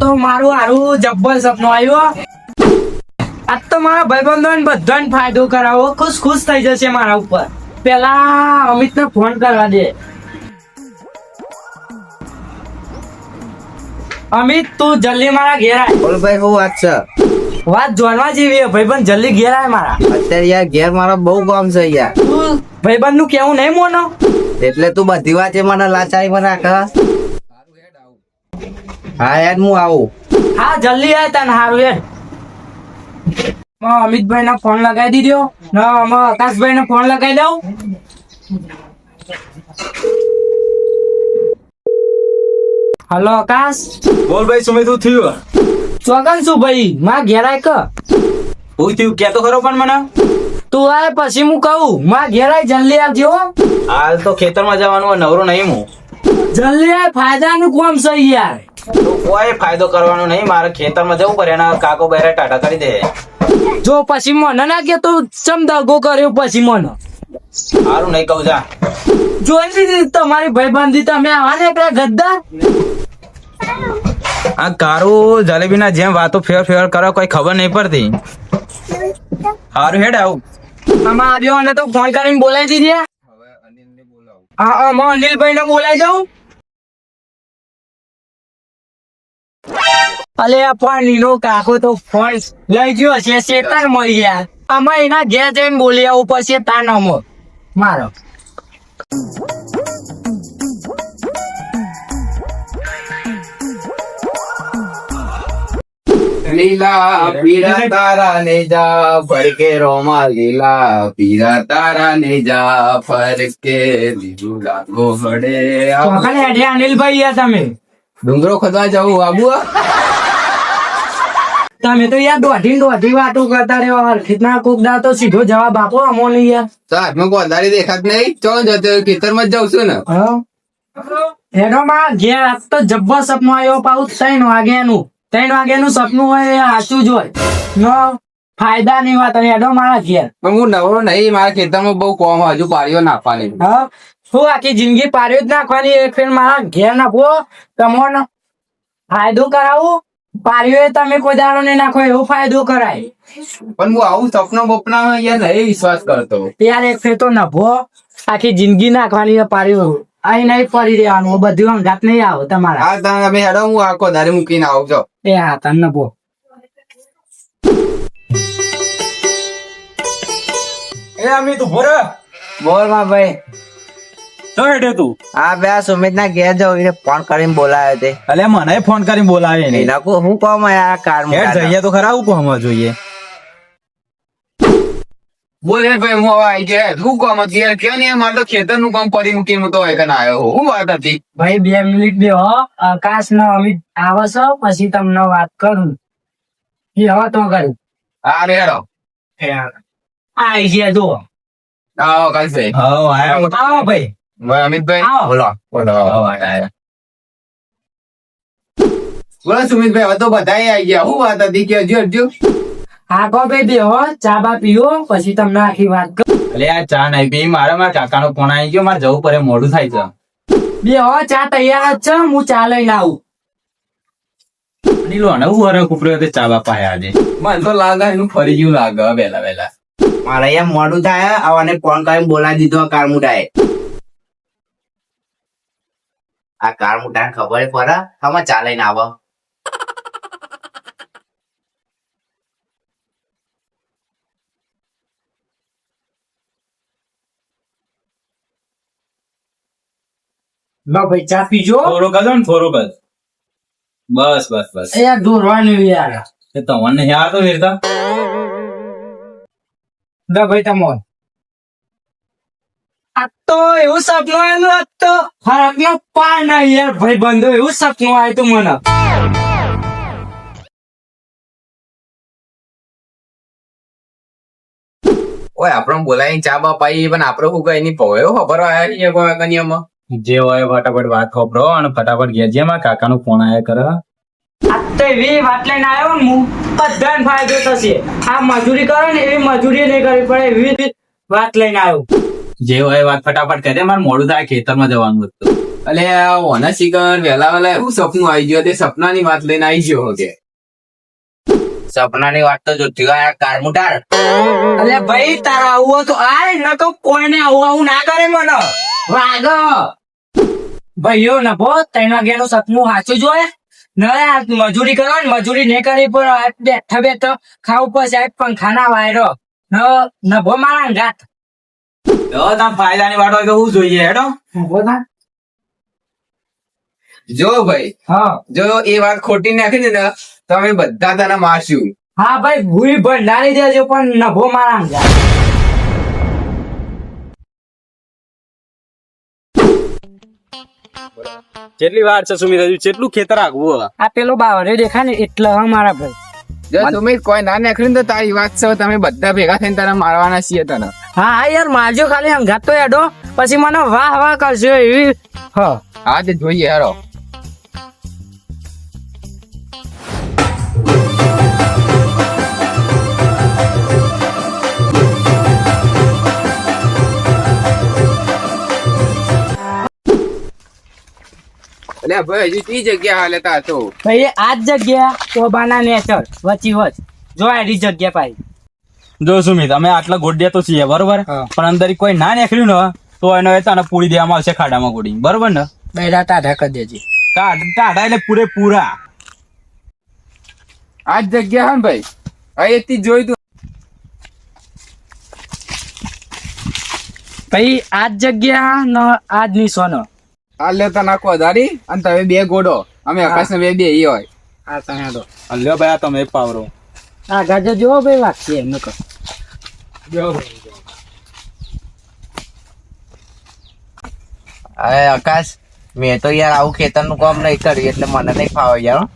તો મારું હારું જબ્બર સપનું આવ્યું. આજ તો મારા ભાઈબંધોને બધાને ફાયદો કરાવો, ખુશ ખુશ થઈ જશે મારા ઉપર. પેલા અમિતને ફોન કરવા દે. અમિત, તું જલ્દી મારા ઘેર આય. બોલ ભાઈ, શું વાત છે? વાત જાણવા જેવી છે ભાઈબંધ, જલ્દી ઘેર આય મારા. અત્યારે યાર ઘેર મારા બહુ કામ છે યાર. તું ભાઈબંધ નું કેવું નહીં મોનો. એટલે તું બધી વાત મને લાચારી માં રાખ. હા યાર, હું આવું. હા જલ્દી આય તને હારું યાર. અમિતભાઈ ને ફોન લગાવી દીધો. આકાશભાઈ ને ફોન લગાવી દઉં. હલો આકાશ. બોલ ભાઈ, સુમિત શું થયું? ચોગન શું ભાઈ, માં ઘેર આય કે. હું થયું કે તો ખરો પણ મને. તું આય પછી હું કહું. માં ઘેર આય, જલ્દી આવજો. હાલ તો ખેતરમાં જવાનું હોય, નવરો નહીં હું. જલ્દી આય, ફાયદાનું કામ છે યાર. તો કોઈ ફાયદો કરવાનો નહીં, મારે ખેતરમાં જવું પડે. એના કાકો બહેરે ટાટા કરી દે. જો પછી મને ના કે તો ચમ દગો કર્યો પછી મને. સારું નહીં કહું જા. જોઈ લીધી તમારી ભાઈબંધી, તમે આવા ને એકલા ગદ્દાર. આ કારું જલેબીના જેમ વાતો ફેર કરો, કોઈ ખબર નહીં પડતી. સારું હેડ આવું. આમાં આવ્યો અને તો ફોન કરીને બોલાવી દીધી. હા અનિલભાઈ ને બોલાવી દઉં. અલે આ પાણીનો કાકો તો ફોન લઈ ગયો છે શેતાન મળી ગયા. આમાં એના ઘેર જઈને બોલી આવું પછી તાનામાં મારો. લીલા પીરા તારા ને જા ફરકે રોમા. લીલા પીરા તારા ને જા ફરકે લીલું લાગો હડે. ચોખાને હેડે અનિલભાઈ યાર તમે. ડુંગરો ખોદવા જવું આબુ. તમે તો યાર દોઢી વાતો કરતા રહ્યો. હરખીતના કોક દા તો સીધો જવાબ આપો અમો નહીં યાર. તો હાથમાં ગોદારી દેખાત નહીં. ચો જતો ખેતરમાં જ જાઉં છું ને. હેડો માં ઘેર. આજ તો જબ્બર સપનું આવ્યો. પાછું 3 વાગ્યાનું સપનું હોય એ સાચું જ હોય. નો ફાયદા ની વાત. હેડો મારા ઘેર. પણ હું નવરો નહીં, મારા ખેતરમાં બહુ કોમ હજુ પાડીઓ નાખવાની. હા, શું આખી જિંદગી પાડ્યો જ નાખવાની. એક ફેર મારા ઘેર નાખવો, તમને ફાયદો કરાવું. પાડ્યો તમે કોઈ દાડો નહીં નાખો એવો ફાયદો કરાય. પણ હું આવું સપના બપના યાર નહીં વિશ્વાસ કરતો. યાર એક ફેર તો નભો આખી જિંદગી નાખવાની. પાડ્યો અહીં નહીં પડી રહેવાનું. બધું અંગાત નહીં આવે તમારા. હા તમે હેડો, હું આખો દારે મૂકીને આવું છો. એ હા તને નભો. એ અમિત ઉભો રે. બોલ માં ભાઈ. તો હેડે તું. હા બે સુમિત ના ઘેર જાવ, એને ફોન કરીને બોલાયો તે. અલે મને ફોન કરીને બોલાવે ને. એના કો હું કહું યાર કાર હેડ જઈએ તો ખરા. હું કોમ જોઈએ. બોલ યાર ભાઈ, હું હવે આવી ગયા. શું કામ હતું યાર? કેમ નહીં, મારે તો ખેતર નું કામ પડી મૂકીને હું તો એક આવ્યો. હું વાત હતી ભાઈ 2 મિનિટ બે હો. આકાશ ને અમિત આવે છો પછી તમને વાત કરું. એ હવે તો કરું. હા રેડો. આઈ ગયા જો. આવો કાલભાઈ. હા આયો. આવો ભાઈ. ભાઈ અમિતભાઈ આવો. બોલો બોલો. બોલો સુમિતભાઈ, હવે તો બધા આવી ગયા. શું વાત હતી કે હજુ હજુ? આગો ભાઈ બે હો. ચા બા પીવો પછી તમને આખી વાત કરું. અલે આ ચા નહીં પી. મારા કાકાનો ફોન આવી ગયો. મારે જવું પડે, મોડું થાય છે. બે હો ચા તૈયાર જ છે. હું ચા લઈને આવું. નીલો ને હું હરખ ઉપર્યો તે ચા બાપા આજે. મને તો લાગે એનું ફરી ગયું લાગે વહેલા વહેલા. મારે અહીંયા મોડું થાય. આવાને ફોન કરીને બોલાવી દીધો કાર મુટાએ. આ કાર મુટાને ખબર પડે આમાં ચાલે ને આવો. લો ભાઈ ચા પીજો. થોડુંક જ ને થોડુંક જ. બસ બસ બસ. એ યાર દોરવાનું યાર. એ તમને યાર તો વીરતા. લો ભાઈ તમો. આ તો એવું સપનું આવેલું. આ તો ફરકનો પાર નહીં યાર ભાઈ બંધો. એવું સપનું આવ્યું તું મને. ઓય આપણે બોલાવી ચા બા પાઈ, પણ આપડે શું કઈ નહીં પવ્યો ખબર આવ્યા કોઈ કન્યામાં. જે હોય ફટાફટ વાત ખબરો અને ફટાફટ ગયા. જે મારા કાકાનો ફોન આયા કરે. આ તો એવી વાત લઈને આવ્યો ને હું. બધાને ફાયદો થશે. આ મજૂરી કરો ને એવી મજૂરી નહીં કરવી પડે એવી વાત લઈને આવ્યો. જે હોય વાત ફટાફટ કહે દે. મારે મોડું થાય, ખેતરમાં જવાનું હતું. અલે ઓના શિકર વહેલા વહેલા એવું સપનું આવી ગયું તે સપનાની વાત લઈને આવી ગયો કે સપનાની વાત તો જોતી ગયા કારમુટાર. અલે ભાઈ તારા આવું હોય તો આય ન તો કોઈને આવું ના કરે મને વાગ ભાઈઓ ન ભો 3 વાગ્યાનું સપનું સાચું જોયે ન મજૂરી કરો ને મજૂરી નહીં કરી પણ બેઠા બેઠા ખાવું પડે સાહેબ પંખાના વાયરો ન ભો મારા ગાત જો તમે ફાયદાની વાત હોય તો હું જોઈએ હેડો. જો ભાઈ હા જો એ વાત ખોટી નાખી દે ને તો અમે બધા તને મારશું. હા ભાઈ ભૂઈ ભંડારી દેજો પણ ન ભો મારા ગાત. કેટલી વાર છે સુમિત, હજુ કેટલું ખેતર આગવું? આ પેલો બાવરે દેખાય ને એટલે મારા ભાઈ. જો સુમિત કોઈ ના નાખ્યું ને તો તારી વાત છે તમે બધા ભેગા થઈને તને મારવાના છીએ તને. હા હા યાર મારજો ખાલી હંગાત તો એડો પછી મને વાહ વાહ કરજો એવી. હા તે જોઈએ હેરો. અલ્યા ભાઈ હજુ તી જગ્યા હાલે તા તો ભાઈ આ જ જગ્યા કોબાના નેચર વચ્ચી વચ જો આડી જગ્યા પાઈ. જો સુમિત, અમે આટલા ગોડિયા તો છીએ બરોબર, હા. પણ અંદર કોઈ ના નીકળ્યું ને તો એને તને પૂરી દેવામાં આવશે ખાડામાં ગોડી, બરોબર ને? બેડા ટાઢા કરી દેજે. ટાઢા એટલે પૂરેપૂરા. આ જ જગ્યા હે ને ભાઈ અહીંથી જોઈ તું. ભાઈ આ જ જગ્યા ન આ જ નિશાનો. આ લેતા નાખો દાડી અને તમે બે ગોડો અમે આકાશ ને બે ઈ હોય. આ તહેડો લ્યો ભાઈ, આ તમે એક પાવરો. આ ગાજર જો ભાઈ વાગશે એમ કહો. અરે આકાશ, મેં તો યાર આવું ખેતરનું કામ નહીં કર્યું એટલે મને નહીં ફાવે યાર.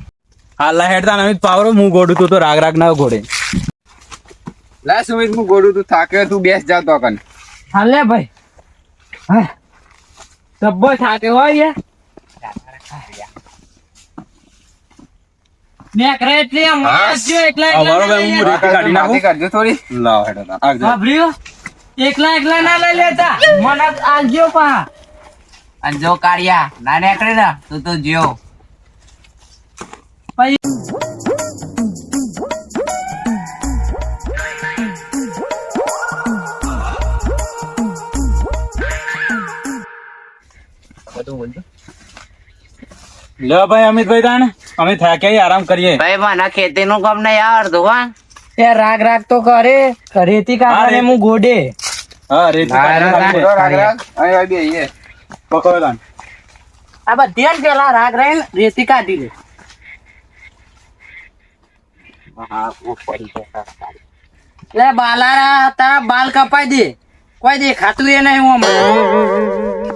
હાલા હેડતા નમિત પાવરો, હું ગોડું તું તો રાગ રાગ ના ઘોડે. લા સુમિત હું ગોડું તું થાકે તું બેસ જા તો કન. હાલે ભાઈ હા ડબ્બો થાકે હોય યાર. નેકરે એટલે આમ વાંચજો એકલા આ બરોબર, હું એકલા રેતી કાઢી નાખું. માથે કરજો થોડી. લાવ હેડો આગળ. ભાભરીઓ એકલા એકલા ના લઈ લેતા મને આલજો પા. અને જો કાઢ્યા ના નીકળે ને તો જ્યો. લ્યો ભાઈ અમિતભાઈ, તાને અમે થાક્યા આરામ કરીએ. ભાઈ મને ખેતીનું કામ નહીં આવડતું હા. એ રાગ રાગ તો કરે રેતી કાઢે હું ગોડે. હા રેતી કાઢી નાખીએ. રાગ રાગ અહીં બે ઈએ. પકડો તાન. આ બધા પેલા રાગ રહીને રેતી કાઢી લે. લે બાલારા તારા બાલ કપાઈ દે કોઈ દેખાતું એ નહીં હું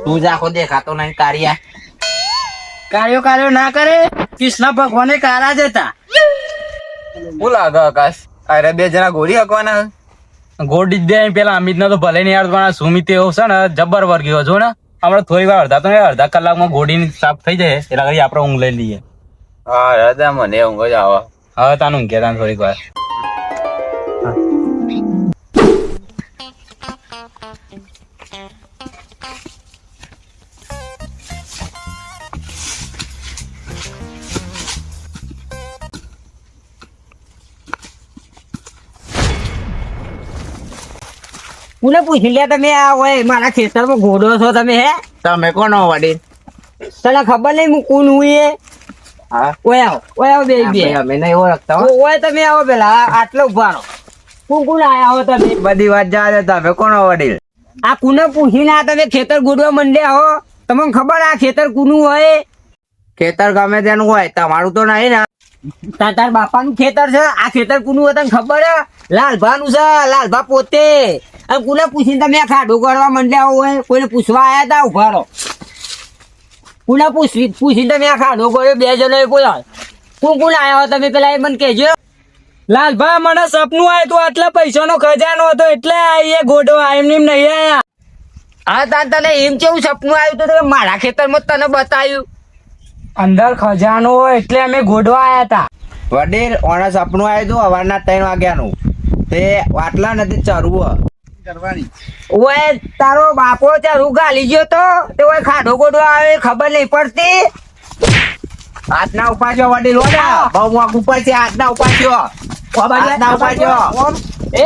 તું જ આખો દેખાતો નહીં કાઢ્યા. કાર્યો ના કરે કૃષ્ણ ભગવાને કારા જતા. શું લાગે આકાશ અરે બે જણા ગોળી હકવાના. ગોડી જ દે પેલા અમિત ને તો ભલે નહીં આવડવાના. સુમિત એવો છે ને જબ્બર વર્ગ્યો જો ને, હમણાં થોડી વાર અડધા કલાકમાં ગોડી સાફ થઈ જાય એટલે ઘડી આપણે ઊંઘ લઈ લઈએ. હા રાજા મને ઊંઘ જ આવે. હવે તાનું ઊંઘે તાન થોડીક વાર. કોને પૂછી લે તમે આ હોય મારા ખેતરમાં ઘોડો છો તમે હે? તમે કોનો વડીલ? તને ખબર નહીં હું કોણ હું એ? હા ઓય આવો બે બે અમે નહીં ઓળખતા હો. ઓય તમે આવો પેલા આટલો ઉભા રહો. કોણ આયા હો તમે? બધી વાત જવા દે, તમે કોનો વડીલ? આ કુને પૂછીને આ તમે ખેતર ગોડવા મંડ્યા હો? તમને ખબર આ ખેતર કુનું હોય? ખેતર ગમે તેનું હોય, તમારું તો નહીં ને. તાર બાપાનું ખેતર છે. આ ખેતર કુનું હોય તને ખબર હે? લાલભાનું છે. લાલભા પોતે. અને કુને પૂછીને તમે આ ખાડો કરવા મંડ્યા હોય? કોઈને પૂછવા આયા તા? ઉભા રહો. કુને પૂછીને તમે આ ખાડો કર્યો? બે જણો બોલો. કોણ આયા હો તમે? પેલા એ મને કહેજો. લાલભા મને સપનું આવ્યું તું આટલા પૈસાનો ખજાનો હતો એટલે એ ગોડો એમ નહીં આયા. હા તાર તને એમ કેવું સપનું આવ્યું તો મારા ખેતરમાં તને બતાવ્યું અંદર ખજાનો હોય એટલે અમે ગોડવા આયા હતા. વડીલ ઓના સપનું આવ્યું હતું સવારના 3 વાગ્યાનું. તે આટલા નથી ચરવું. ઓય તારો બાપો ત્યાં રૂગા લીધો તો તે ઓય ખાડો ગોડો આવે ખબર નહીં પડતી. હાથના ઉપાડ્યો વડીલ હો ને બહુ મોંઘું ઉપર છે હાથના ઉપાડ્યો હાથના ઉપાડ્યો એ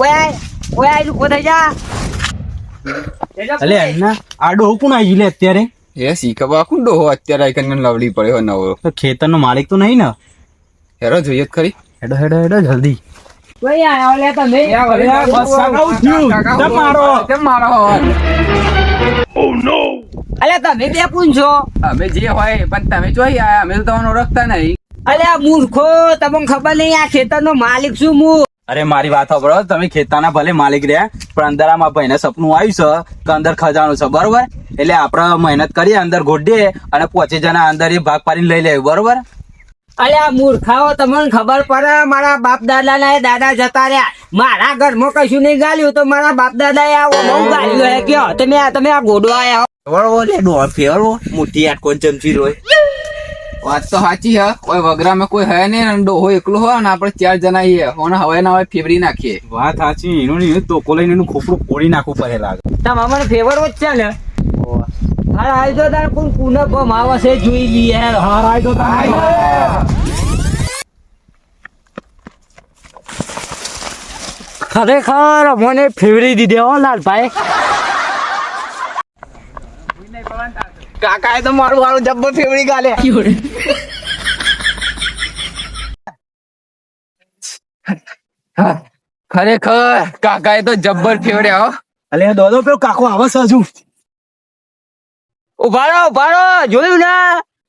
ઓય આયલું કોથાઈ જા. અલે એના આ ડોહ કોણ આવી લે અત્યારે? એ શીખવા કુંડો હો અત્યારે આઈકન લવડી પડ્યો નવો. તો ખેતરનો માલિક તો નહીં ને? હેરો જોઈએ જ ખરી. હેડો હેડો હેડો જલ્દી. કોઈ આયો લે તમે. અલ્યા તમે બે પૂછો. અમે જે હોય પણ તમે જોઈ આયા અમે તો તમને ઓળખતા નહીં. અલ્યા મૂર્ખો તમને ખબર નહીં આ ખેતરનો માલિક છું હું. અરે મારી વાત સાંભળો, તમે ખેતરના ભલે માલિક રહ્યા પણ અંદર આમાં ભાઈને સપનું આવ્યું છે કે અંદર ખજાનો છે બરોબર, એટલે આપણે મહેનત કરીએ અંદર ગોડીએ અને 5 જણા અંદર એ ભાગ પાડીને લઈ લેવું બરોબર. અલ્યા મૂર્ખાઓ તમને ખબર પડે મારા બાપ દાદા ના દાદા જતા રહ્યા, મારા ઘરમાં કશું નહીં ગાલ્યું તો મારા બાપ દાદા આવો બહુ ગાલ્યું હે કયો તમે આ ગોડો આયા ફેરવો લે ડોહ ફેરવો મોટી આટકોન ચમચી રોય વાત તો સાચી હે. કોઈ વગરામાં કોઈ હે નહીં અને ડોહો એકલો હોય ને આપણે 4 જણા છીએ અને હવે ના હવે ફેવરી નાખીએ. વાત સાચી, એનું નહીં તોકો લઈને એનું ખોપરું ફોડી નાખવું પડે લાગે. તમે મને ફેવર જ છે ને. હાર આવી તો તાર કોણ કુને બમ આવે છે જોઈ લઈએ. હાર આવી તો ખરેખર મને ફેવરી દીધે હો લાલભાઈ. કાકાએ તો મારું વાળું જબ્બર ફેવરી ગાલે ખરેખર કાકાએ તો જબ્બર ફેવર્યા હો. અલે દોડો પેલો કાકો આવે છે હજુ. ઉભારો જોયું ને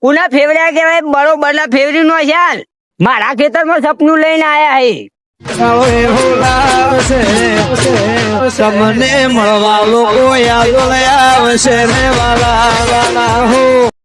કુના ફેવર્યા કહેવાય બરોબર ના ફેવરી નો ખ્યાલ મારા ખેતરમાં સપનું લઈને આયા હે. તમને મળવા લોકો યાદ આવશે રે વાલા વાલા હો